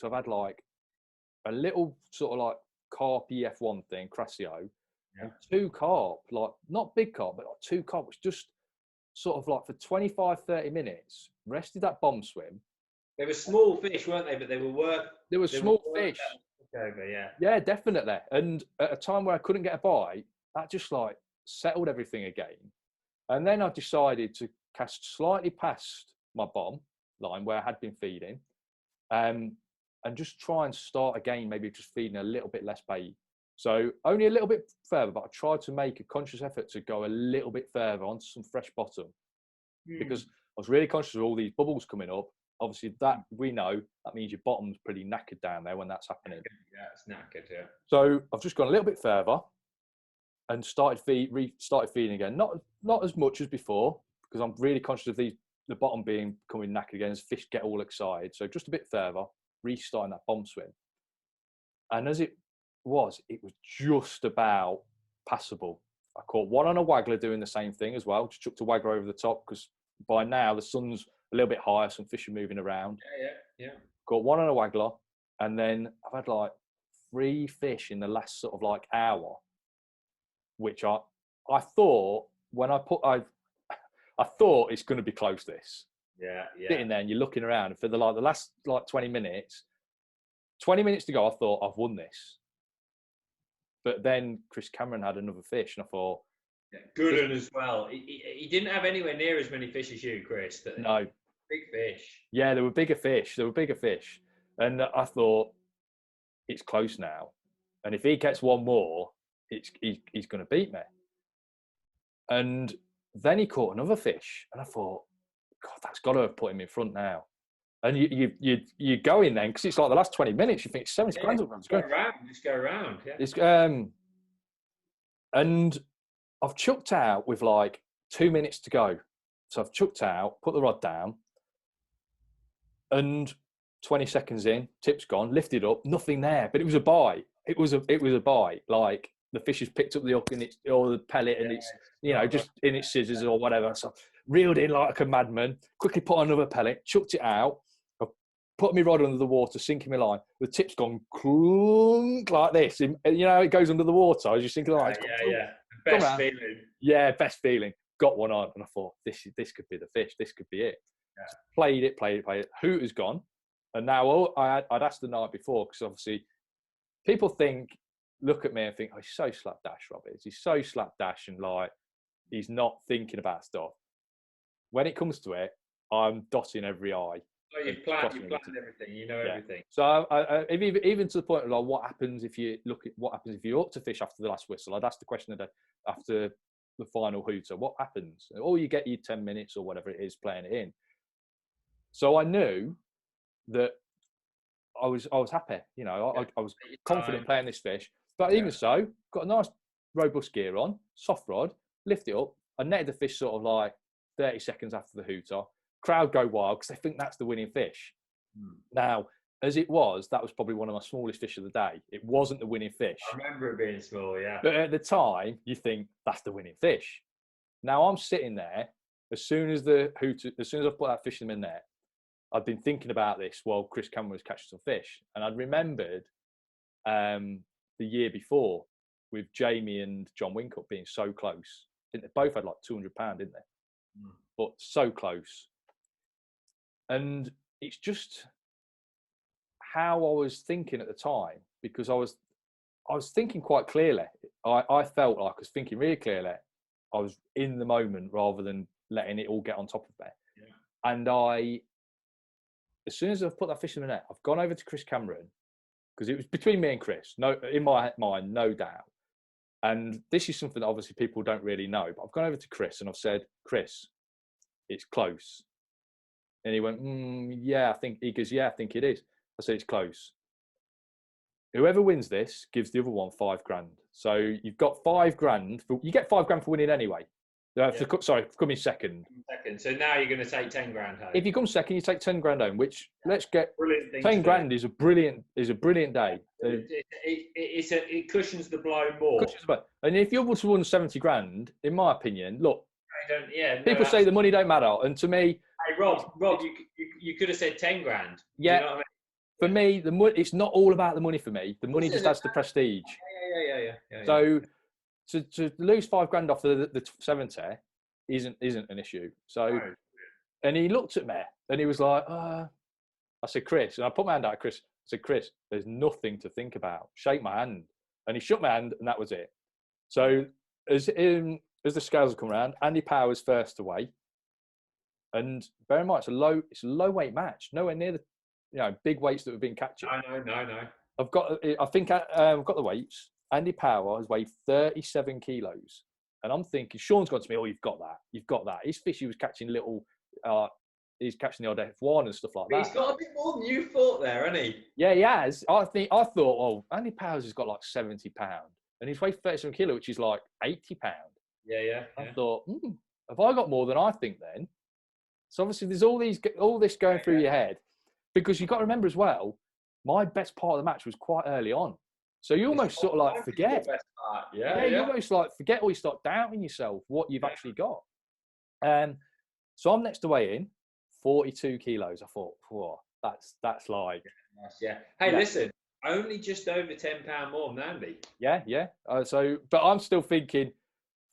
Speaker 2: I've had like a little sort of like carp EF1 thing, Crassio, and 2 carp, like not big carp, but like 2 carp, which just sort of like for 25, 30 minutes, rested that bomb swim.
Speaker 1: They were small fish, weren't they? But they were worth.
Speaker 2: They were small fish.
Speaker 1: Over, yeah.
Speaker 2: Yeah, definitely. And at a time where I couldn't get a bite, that just like settled everything again. And then I decided to cast slightly past my bomb line where I had been feeding, and just try and start again, maybe just feeding a little bit less bait. So only a little bit further, but I tried to make a conscious effort to go a little bit further onto some fresh bottom, because I was really conscious of all these bubbles coming up. Obviously, that we know that means your bottom's pretty knackered down there when that's happening.
Speaker 1: Yeah, it's knackered. Yeah.
Speaker 2: So I've just gone a little bit further and started feeding again. Not as much as before, because I'm really conscious of the bottom becoming knackered again as fish get all excited. So just a bit further, restarting that bomb swim. And as it was just about passable. I caught one on a waggler doing the same thing as well. Just chucked a waggler over the top because by now the sun's a little bit higher, some fish are moving around.
Speaker 1: Yeah.
Speaker 2: Caught one on a waggler, and then I've had like 3 fish in the last sort of like hour, which I thought when I thought it's going to be close. This sitting there and you're looking around, and for the last 20 minutes to go, I thought I've won this. But then Chris Cameron had another fish, and I thought,
Speaker 1: good one as well. He didn't have anywhere near as many fish as you, Chris.
Speaker 2: No,
Speaker 1: big fish.
Speaker 2: Yeah, there were bigger fish. And I thought, it's close now. And if he gets one more, he's going to beat me. And then he caught another fish. And I thought, God, that's got to have put him in front now. And you go in then, because it's like the last 20 minutes, you think it's 70 grand.
Speaker 1: Just go around.
Speaker 2: Yeah. And I've chucked out with like 2 minutes to go. So I've chucked out, put the rod down, and 20 seconds in, tip's gone, lifted up, nothing there. But it was a bite. It was a bite. Like the fish has picked up the hook or the pellet, and it's just in its scissors or whatever. So reeled in like a madman. Quickly put on another pellet, chucked it out. I put my rod under the water, sinking my line. The tip's gone clunk like this. It goes under the water. I was just thinking,
Speaker 1: Best feeling.
Speaker 2: Yeah, best feeling. Got one on, and I thought, this could be the fish. This could be it. Yeah. Played it. Hooter's gone. And now I'd asked the night before, because obviously people look at me and think, oh, he's so slapdash, Rob is. He's so slapdash, and like, he's not thinking about stuff. When it comes to it, I'm dotting every I.
Speaker 1: Oh, you've planned everything. You know everything.
Speaker 2: So I, even to the point of like, what happens if you're up to fish after the last whistle? I'd ask the question after the final hooter. What happens? Or you get your 10 minutes or whatever it is playing it in. So I knew that I was happy. I was confident playing this fish. But even so, got a nice robust gear on, soft rod, lift it up. I netted the fish sort of like 30 seconds after the hooter. Crowd go wild because they think that's the winning fish. Now, as it was, that was probably one of my smallest fish of the day. It wasn't the winning fish.
Speaker 1: I remember it being small, yeah.
Speaker 2: But at the time, you think that's the winning fish. Now I'm sitting there. As soon as I put that fish in there, I'd been thinking about this while Chris Cameron was catching some fish, and I'd remembered the year before with Jamie and John Winkup being so close. I think they both had like £200, didn't they? But so close. And it's just how I was thinking at the time, because I was thinking quite clearly. I felt like I was thinking really clearly. I was in the moment rather than letting it all get on top of me. Yeah. And as soon as I've put that fish in the net, I've gone over to Chris Cameron, because it was between me and Chris. No, in my mind, no doubt. And this is something that obviously people don't really know. But I've gone over to Chris and I've said, Chris, it's close. And he went, yeah, I think it is. I said, it's close. Whoever wins this gives the other one £5,000. So you've got £5,000. You get £5,000 for winning anyway. For coming second.
Speaker 1: So now you're going to take 10 grand home.
Speaker 2: If you come second, you take 10 grand home. Which let's get 10 grand is a brilliant day.
Speaker 1: It cushions the blow more.
Speaker 2: And if you're able to win 70 grand, in my opinion, look. People say the money don't matter, and to me,
Speaker 1: hey Rob, you could have said 10 grand.
Speaker 2: Yeah.
Speaker 1: You know what I mean?
Speaker 2: For me, the money, it's not all about the money for me. The money just adds to prestige.
Speaker 1: Yeah.
Speaker 2: So to lose £5,000 off the 70 isn't an issue. So, and he looked at me and he was like, I said, Chris, and I put my hand out at Chris. I said, Chris, there's nothing to think about. Shake my hand. And he shook my hand, and that was it. So as the scales have come around, Andy Power's first away. And bear in mind, it's a low weight match. Nowhere near the big weights that we've been catching.
Speaker 1: No.
Speaker 2: I've got the weights. Andy Power has weighed 37 kilos. And I'm thinking, Sean's gone to me, you've got that. His fish, he was catching he's catching the odd F1 and stuff like that.
Speaker 1: He's got a bit more than you thought there, hasn't he?
Speaker 2: Yeah, he has. I thought, Andy Powers has got like £70. And he's weighed 37 kilos, which is like £80.
Speaker 1: Yeah.
Speaker 2: I thought, have I got more than I think then? So obviously there's all this going through your head, because you've got to remember as well, my best part of the match was quite early on. So you almost sort of like forget.
Speaker 1: Yeah.
Speaker 2: You almost like forget, or you start doubting yourself what you've actually got. So I'm next to weigh in, 42 kilos. I thought, whoa, that's like,
Speaker 1: yeah. Hey, listen, only just over £10 more than Andy.
Speaker 2: Yeah. But I'm still thinking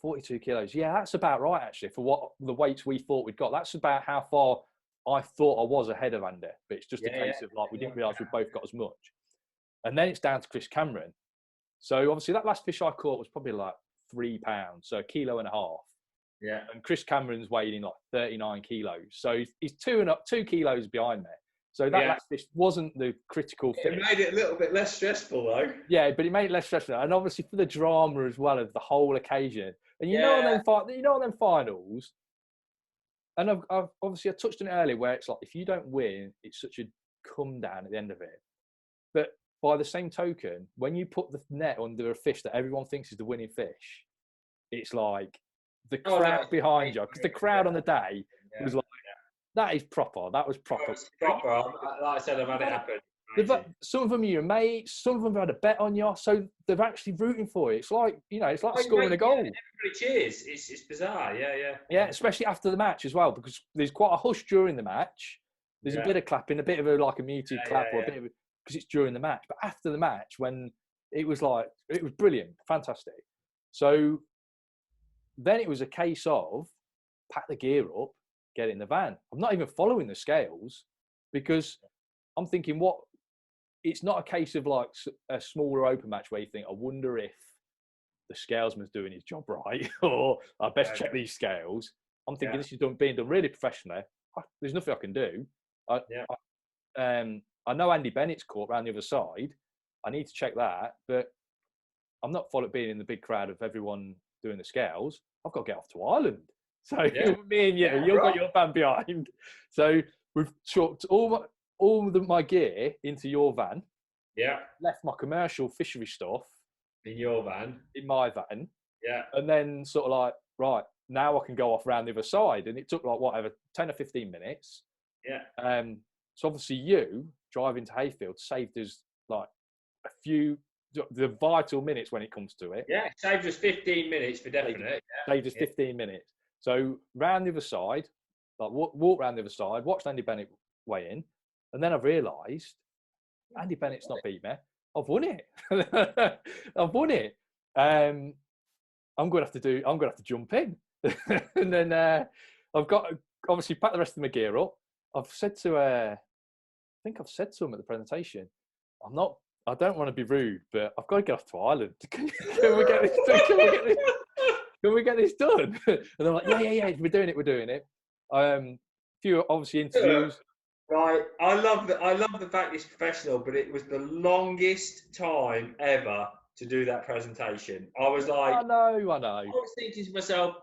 Speaker 2: 42 kilos. Yeah, that's about right actually for what the weights we thought we'd got. That's about how far I thought I was ahead of Andy. But it's just a case of like we didn't realise we both got as much. And then it's down to Chris Cameron. So obviously that last fish I caught was probably like £3, so 1.5 kilos.
Speaker 1: Yeah.
Speaker 2: And Chris Cameron's weighing in like 39 kilos. So he's 2 kilos behind me. So that last fish wasn't the critical fish.
Speaker 1: It made it a little bit less stressful though.
Speaker 2: Yeah, but it made it less stressful. And obviously for the drama as well of the whole occasion. And you know on them finals, and I've obviously I touched on it earlier where it's like if you don't win, it's such a come down at the end of it. But by the same token, when you put the net under a fish that everyone thinks is the winning fish, it's like the crowd behind you, because the crowd on the day was like, that is proper. That was proper.
Speaker 1: It was proper. Like I said, I've had it happen.
Speaker 2: Some of them are your mates. Some of them have had a bet on you, so they're actually rooting for you. It's like it's like scoring a goal.
Speaker 1: Everybody cheers. It's bizarre. Yeah.
Speaker 2: Yeah, especially after the match as well, because there's quite a hush during the match. There's a bit of clapping, a bit of a muted clap, or a bit of because it's during the match. But after the match, when it was brilliant, fantastic. So then it was a case of pack the gear up, get in the van. I'm not even following the scales because I'm thinking, it's not a case of like a smaller open match where you think, I wonder if the scalesman's doing his job right, or I best check these scales. I'm thinking this is being done really professionally. There's nothing I can do. I know Andy Bennett's caught around the other side. I need to check that, but I'm not being in the big crowd of everyone doing the scales. I've got to get off to Ireland. So me and you've got your van behind. So we've chucked all my gear into your van.
Speaker 1: Yeah.
Speaker 2: Left my commercial fishery stuff
Speaker 1: in your van.
Speaker 2: In my van.
Speaker 1: Yeah.
Speaker 2: And then sort of like, right, now I can go off around the other side. And it took like whatever, 10 or 15 minutes.
Speaker 1: Yeah.
Speaker 2: So obviously you driving to Hayfield saved us like the vital minutes when it comes to it.
Speaker 1: Yeah, saved us 15 minutes for definite.
Speaker 2: Saved us 15 minutes. So round the other side, like walk round the other side, watched Andy Bennett weigh in, and then I've realised Andy Bennett's not beat me. I've won it. I've won it. I'm going to have to jump in, and then I've got to obviously pack the rest of my gear up. I've said to I think I've said to him at the presentation, I don't want to be rude, but I've got to get off to Ireland. Can we get this done? Can we get this done? And they're like, yeah, we're doing it. Few obviously interviews.
Speaker 1: Right, I love the fact it's professional, but it was the longest time ever to do that presentation. I was like,
Speaker 2: I know. I
Speaker 1: was thinking to myself,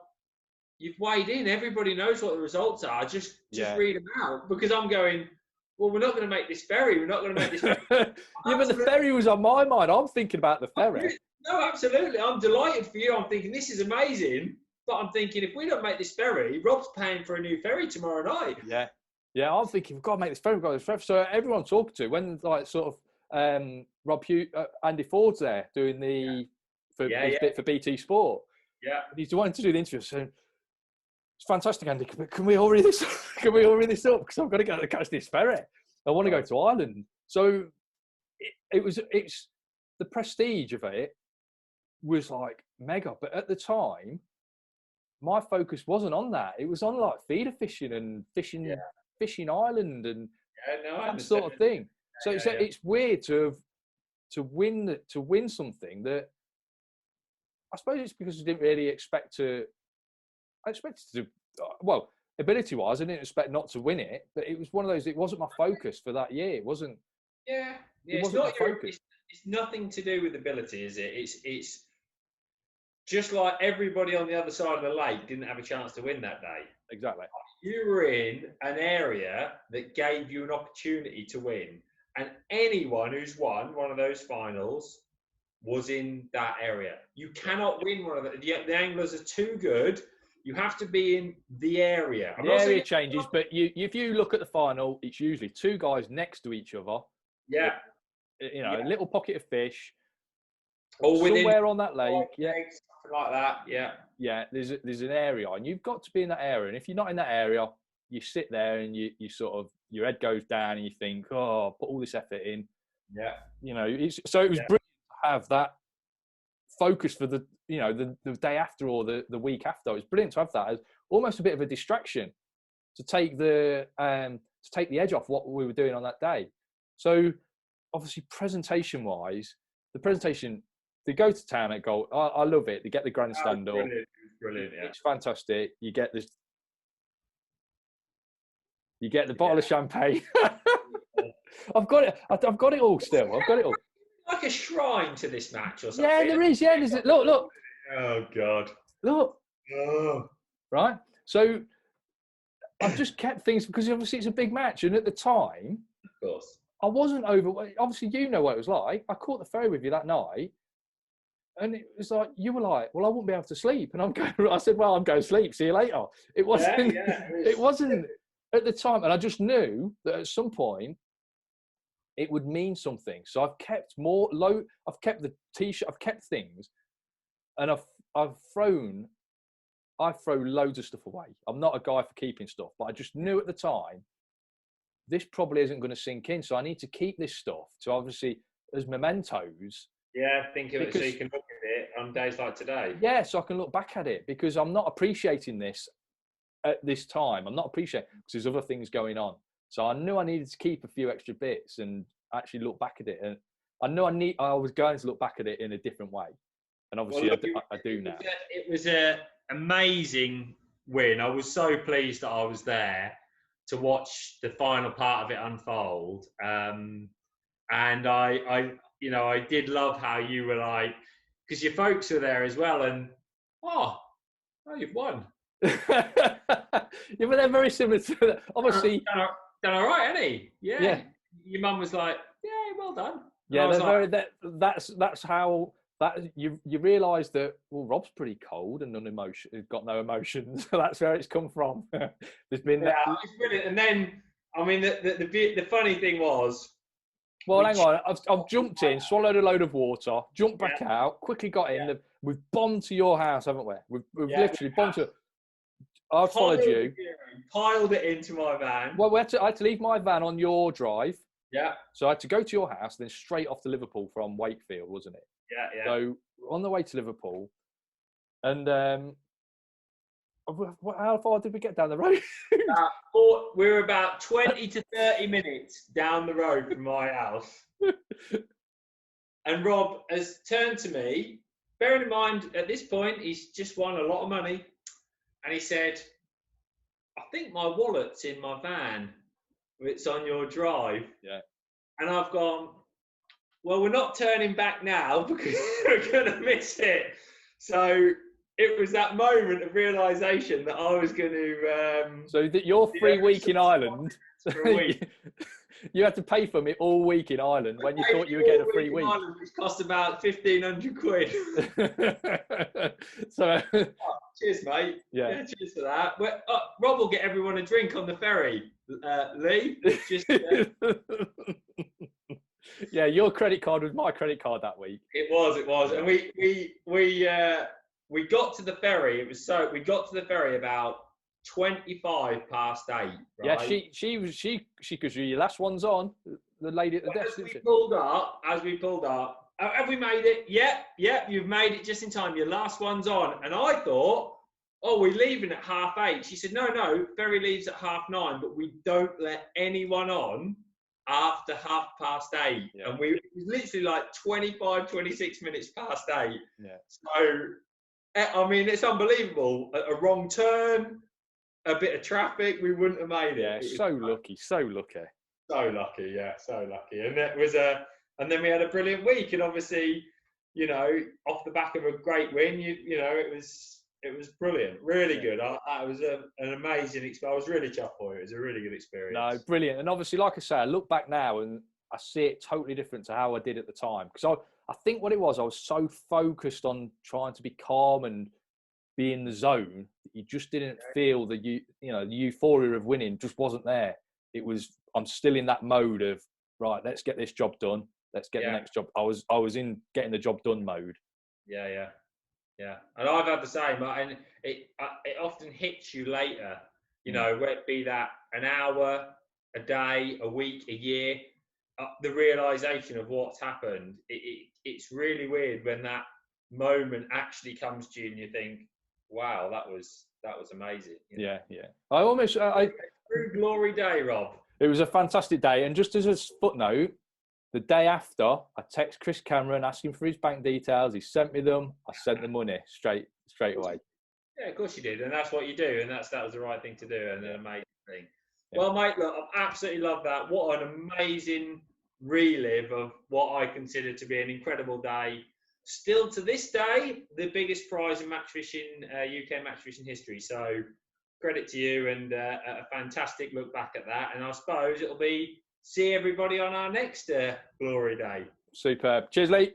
Speaker 1: you've weighed in. Everybody knows what the results are. Just read them out, because I'm going, well, we're not going to make this ferry. We're not going to make this ferry.
Speaker 2: But the ferry was on my mind. I'm thinking about the ferry.
Speaker 1: No, absolutely. I'm delighted for you. I'm thinking this is amazing. But I'm thinking if we don't make this ferry, Rob's paying for a new ferry tomorrow night.
Speaker 2: Yeah. I'm thinking we've got to make this ferry. So everyone talking to, when like sort of Rob Andy Ford's there doing the bit for BT Sport.
Speaker 1: Yeah.
Speaker 2: He's wanting to do the interview. So it's fantastic, Andy. Can we hurry this? Can we hurry this up? Because I've got to go to catch this ferry. I want to go to Ireland. So it's the prestige of it was like mega. But at the time, my focus wasn't on that. It was on like feeder fishing and fishing Ireland and that sort of thing. So it's weird to win something that I suppose it's because I didn't really expect to. I expected to, well, ability-wise, I didn't expect not to win it, but it was one of those. It wasn't my focus for that year. It wasn't.
Speaker 1: Yeah.
Speaker 2: It wasn't my focus.
Speaker 1: It's nothing to do with ability, is it? It's just like everybody on the other side of the lake didn't have a chance to win that day.
Speaker 2: Exactly.
Speaker 1: You were in an area that gave you an opportunity to win, and anyone who's won one of those finals was in that area. You cannot win one of them. The anglers are too good. You have to be in the area.
Speaker 2: The area changes, but if you look at the final, it's usually two guys next to each other.
Speaker 1: Yeah.
Speaker 2: A little pocket of fish.
Speaker 1: Or within
Speaker 2: somewhere on that lake, yeah,
Speaker 1: something like that, yeah.
Speaker 2: Yeah, there's an area, and you've got to be in that area. And if you're not in that area, you sit there and you sort of, your head goes down and you think, oh, put all this effort in.
Speaker 1: Yeah.
Speaker 2: You know, so it was brilliant to have that focus for the, you know, the day after or the week after. It was brilliant to have that as almost a bit of a distraction to take the edge off what we were doing on that day. So obviously presentation wise, the presentation, they go to town at goal. I love it. They get the grandstand up.
Speaker 1: Brilliant, yeah.
Speaker 2: It's fantastic. You get this. You get the bottle of champagne. I've got it. I've got it all still. I've got it all.
Speaker 1: Like a shrine to this match or something.
Speaker 2: Yeah, there is. Yeah, there's. Look.
Speaker 1: Oh God.
Speaker 2: Look.
Speaker 1: Oh.
Speaker 2: Right. So I've just kept things because obviously it's a big match, and at the time,
Speaker 1: of course,
Speaker 2: I wasn't over. Obviously, you know what it was like. I caught the ferry with you that night. And it was like, you were like, well, I wouldn't be able to sleep. And I said, well, I'm going to sleep. See you later. It wasn't, it wasn't at the time. And I just knew that at some point it would mean something. So I've kept I've kept the T-shirt, I've kept things. And I throw loads of stuff away. I'm not a guy for keeping stuff, but I just knew at the time, this probably isn't going to sink in. So I need to keep this stuff to obviously as mementos.
Speaker 1: Yeah, think of it so you can look at it on days like today.
Speaker 2: Yeah, so I can look back at it because I'm not appreciating this at this time. I'm not appreciating because there's other things going on. So I knew I needed to keep a few extra bits and actually look back at it. And I knew I was going to look back at it in a different way. And obviously I do now.
Speaker 1: It was an amazing win. I was so pleased that I was there to watch the final part of it unfold. And I you know, I did love how you were like, because your folks were there as well, and oh, you've won.
Speaker 2: Yeah, but they're very similar to that. Obviously,
Speaker 1: done all right, hasn't he? Yeah. Your mum was like, yeah, well done.
Speaker 2: Yeah, they're like, that's how that you realise that, well, Rob's pretty cold and got no emotions. So that's where it's come from. There's been
Speaker 1: it's brilliant. And then, I mean, the funny thing was.
Speaker 2: Well, hang on. I've jumped in, swallowed a load of water, jumped back out, quickly got in. We've bombed to your house, haven't we? We've literally bombed to. I've followed you.
Speaker 1: Piled it into my van.
Speaker 2: Well, I had to leave my van on your drive.
Speaker 1: Yeah.
Speaker 2: So I had to go to your house, then straight off to Liverpool from Wakefield, wasn't it?
Speaker 1: Yeah.
Speaker 2: So on the way to Liverpool, and how far did we get down the road?
Speaker 1: We were about 20 to 30 minutes down the road from my house. And Rob has turned to me, bearing in mind, at this point, he's just won a lot of money. And he said, I think my wallet's in my van. It's on your drive.
Speaker 2: Yeah.
Speaker 1: And I've gone, well, we're not turning back now because we're going to miss it. So it was that moment of realisation that I was going to...
Speaker 2: so that your free week in Ireland, you had to pay for me all week in Ireland when you thought you were getting a free week.
Speaker 1: Ireland, which cost about 1,500 quid.
Speaker 2: So,
Speaker 1: cheers, mate.
Speaker 2: Yeah.
Speaker 1: Cheers for that. Rob will get everyone a drink on the ferry. Lee, just...
Speaker 2: Yeah, your credit card was my credit card that week.
Speaker 1: It was. And we got to the ferry. We got to the ferry about 25 past 8. Right?
Speaker 2: Yeah, she because your last one's on. The lady at the desk.
Speaker 1: As we pulled up, have we made it? Yep, you've made it just in time. Your last one's on. And I thought, oh, we're leaving at 8:30. She said, no, ferry leaves at 9:30, but we don't let anyone on after 8:30.
Speaker 2: Yeah.
Speaker 1: And it was literally like 25, 26 minutes past 8.
Speaker 2: Yeah.
Speaker 1: So, I mean, it's unbelievable. A wrong turn, a bit of traffic, we wouldn't have made it.
Speaker 2: Yeah, so lucky.
Speaker 1: So lucky, yeah, so lucky. And it was and then we had a brilliant week. And obviously, you know, off the back of a great win, you know, it was brilliant, really good. It was an amazing experience. I was really chuffed for it. It was a really good experience.
Speaker 2: No, brilliant. And obviously, like I say, I look back now and I see it totally different to how I did at the time. Because I think what it was, I was so focused on trying to be calm and be in the zone that you just didn't feel the euphoria of winning just wasn't there. It was, I'm still in that mode of, right, let's get this job done. let's get the next job. I was in getting the job done mode.
Speaker 1: Yeah. And I've had the same, and it often hits you later, you know, whether it be that an hour, a day, a week, a year, the realization of what's happened. It's really weird when that moment actually comes to you and you think, wow, that was amazing. You know?
Speaker 2: Yeah. I almost
Speaker 1: True glory day, Rob.
Speaker 2: It was a fantastic day, and just as a footnote, the day after, I text Chris Cameron asking for his bank details. He sent me them. I sent the money straight away.
Speaker 1: Yeah, of course you did, and that's what you do, and that was the right thing to do, and an amazing thing. Yeah. Well, mate, look, I've absolutely loved that. What an amazing relive of what I consider to be an incredible day. Still to this day, the biggest prize in match fishing, UK match fishing history. So credit to you, and a fantastic look back at that. And I suppose it'll be see everybody on our next glory day.
Speaker 2: Superb. Cheers, Lee.